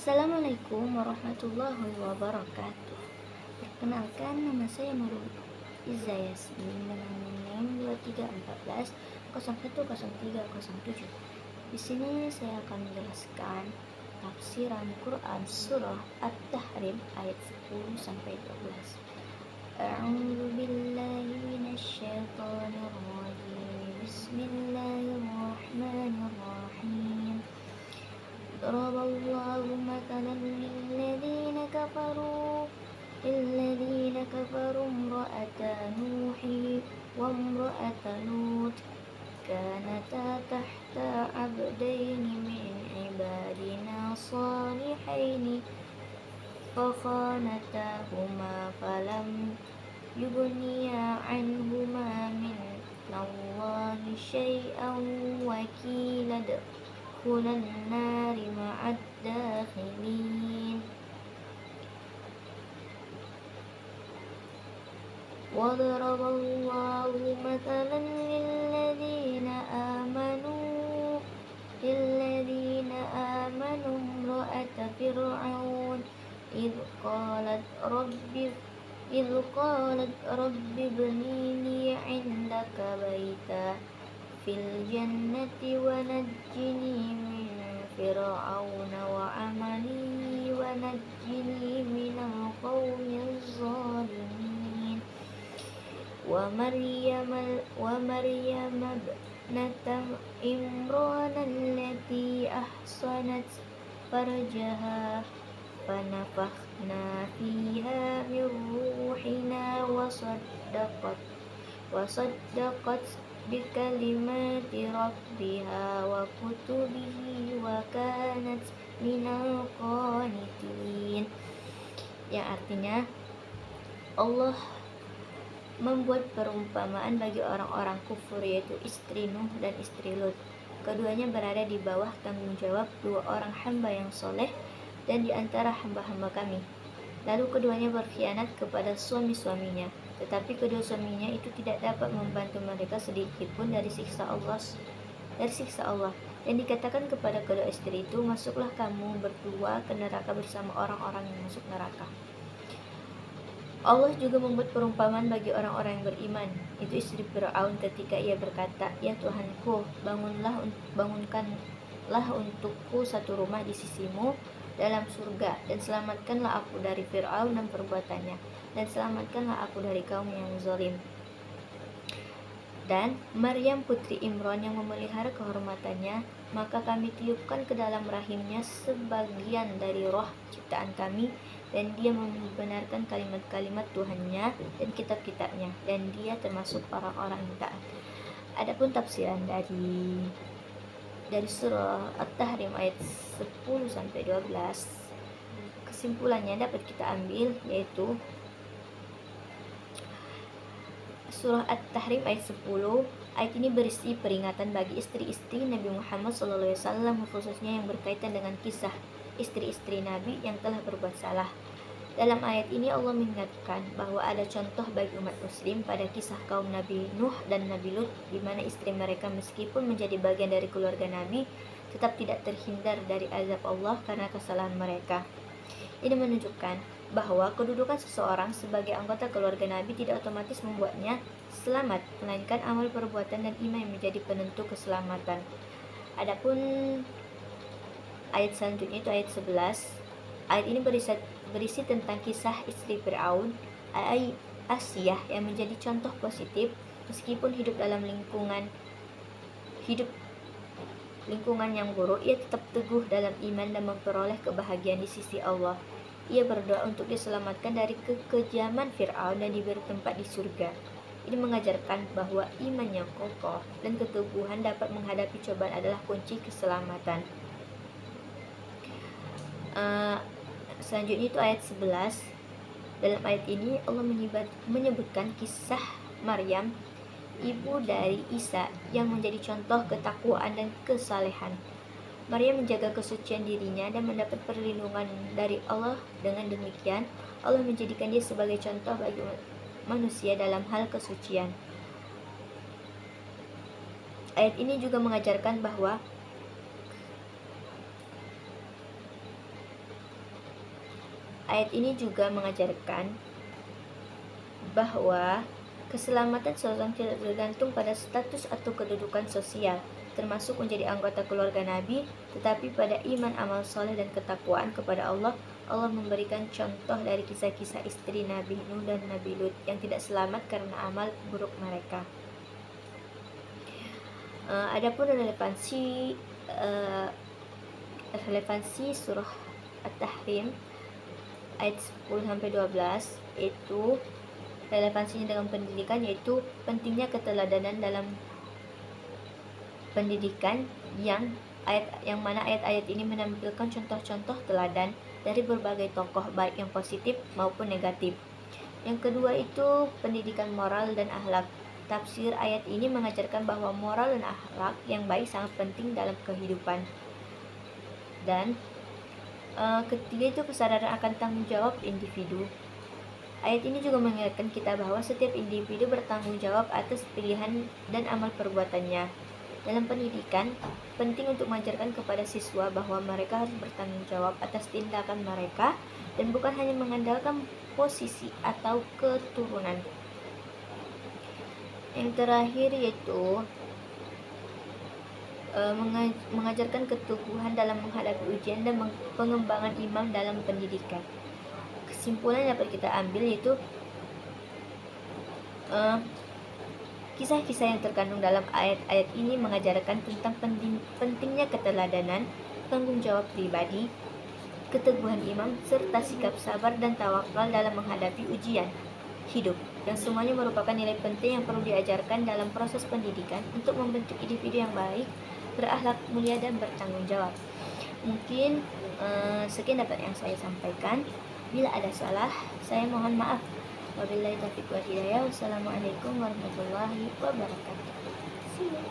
Assalamualaikum warahmatullahi wabarakatuh. Perkenalkan, nama saya Nurul Iza Yasmin dengan NIM 2314 010307. Di sini saya akan menjelaskan tafsiran Quran surah At-Tahrim ayat 10 sampai 12. A'udzu billahi minasyaitonir rajim. Bismillahirrahmanirrahim. ضرب الله مثلا للذين كفروا امرأة نوح وامرأة لوط كانتا تحت عبدين من عبادنا صالحين فخانتاهما فلم يغنيا عنهما من الله شيئا وقيل ادخلا النار مع الداخلين وضرب الله مثلا للذين آمنوا امرأة فرعون إذ قالت رب ابن لي عندك بيتا في الجنة ونجني من فرعون وعمله ونجني من القوم الظالمين ومريم ابنة عمران التي أحصنت فرجها فنفخنا فيها من روحنا وصدقت بكلمات ربها وكتبه وكانت minal qanitin, yang artinya Allah membuat perumpamaan bagi orang-orang kufur, yaitu istri Nuh dan istri Lut. Keduanya berada di bawah tanggung jawab dua orang hamba yang soleh dan di antara hamba-hamba kami. Lalu keduanya berkhianat kepada suami-suaminya, tetapi kedua suaminya itu tidak dapat membantu mereka sedikit pun dari siksa Allah. Dan dikatakan kepada kedua istri itu, masuklah kamu berdua ke neraka bersama orang-orang yang masuk neraka. Allah juga membuat perumpamaan bagi orang-orang yang beriman, itu istri Fir'aun ketika ia berkata, ya Tuhanku, bangunkanlah untukku satu rumah di sisimu dalam surga, dan selamatkanlah aku dari Fir'aun dan perbuatannya, dan selamatkanlah aku dari kaum yang zalim. Dan Maryam putri Imran yang memelihara kehormatannya, maka kami tiupkan ke dalam rahimnya sebagian dari roh ciptaan kami, dan dia membenarkan kalimat-kalimat Tuhannya dan kitab-kitabnya, dan dia termasuk orang-orang yang taat. Adapun tafsiran dari surah At-Tahrim ayat 10 sampai 12, kesimpulannya dapat kita ambil, yaitu surah At-Tahrim ayat 10. Ayat ini berisi peringatan bagi istri-istri Nabi Muhammad SAW, khususnya yang berkaitan dengan kisah istri-istri Nabi yang telah berbuat salah. Dalam ayat ini Allah mengingatkan bahwa ada contoh bagi umat muslim pada kisah kaum Nabi Nuh dan Nabi Lut, di mana istri mereka meskipun menjadi bagian dari keluarga Nabi, tetap tidak terhindar dari azab Allah karena kesalahan mereka. Ini menunjukkan bahwa kedudukan seseorang sebagai anggota keluarga Nabi tidak otomatis membuatnya selamat, melainkan amal perbuatan dan iman yang menjadi penentu keselamatan. Adapun ayat selanjutnya itu ayat 11. Ayat ini berisi tentang kisah istri Fir'aun, Asiyah, yang menjadi contoh positif meskipun hidup dalam lingkungan yang buruk, ia tetap teguh dalam iman dan memperoleh kebahagiaan di sisi Allah. Ia berdoa untuk diselamatkan dari kekejaman Fir'aun dan diberi tempat di surga. Ini mengajarkan bahwa iman yang kokoh dan keteguhan dapat menghadapi cobaan adalah kunci keselamatan. Selanjutnya itu ayat 11. Dalam ayat ini Allah menyebutkan kisah Maryam, ibu dari Isa, yang menjadi contoh ketakwaan dan kesalehan. Maryam menjaga kesucian dirinya dan mendapat perlindungan dari Allah. Dengan demikian, Allah menjadikan dia sebagai contoh bagi manusia dalam hal kesucian. Ayat ini juga mengajarkan bahwa Ayat ini juga mengajarkan bahwa keselamatan seorang tidak bergantung pada status atau kedudukan sosial, termasuk menjadi anggota keluarga Nabi, tetapi pada iman, amal soleh, dan ketakwaan kepada Allah. Allah memberikan contoh dari kisah-kisah istri Nabi Nuh dan Nabi Lut yang tidak selamat karena amal buruk mereka. Adapun relevansi surah At-Tahrim ayat 10-12 itu relevansinya dengan pendidikan, yaitu pentingnya keteladanan dalam pendidikan yang mana ayat-ayat ini menampilkan contoh-contoh teladan dari berbagai tokoh baik yang positif maupun negatif. Yang kedua itu pendidikan moral dan akhlak. Tafsir ayat ini mengajarkan bahwa moral dan akhlak yang baik sangat penting dalam kehidupan. Dan ketiga itu kesadaran akan tanggung jawab individu. Ayat ini juga mengingatkan kita bahwa setiap individu bertanggung jawab atas pilihan dan amal perbuatannya. Dalam pendidikan, penting untuk mengajarkan kepada siswa bahwa mereka harus bertanggung jawab atas tindakan mereka dan bukan hanya mengandalkan posisi atau keturunan. Yang terakhir yaitu mengajarkan keteguhan dalam menghadapi ujian dan pengembangan iman dalam pendidikan. Kesimpulan yang dapat kita ambil yaitu kisah-kisah yang terkandung dalam ayat-ayat ini mengajarkan tentang pentingnya keteladanan, tanggung jawab pribadi, keteguhan iman, serta sikap sabar dan tawakal dalam menghadapi ujian hidup, yang semuanya merupakan nilai penting yang perlu diajarkan dalam proses pendidikan untuk membentuk individu yang baik, berakhlak mulia, dan bertanggung jawab. Mungkin sekian dapat yang saya sampaikan. Bila ada salah, saya mohon maaf. Wabillahi taufiq wal hidayah. Wassalamualaikum warahmatullahi wabarakatuh. See you.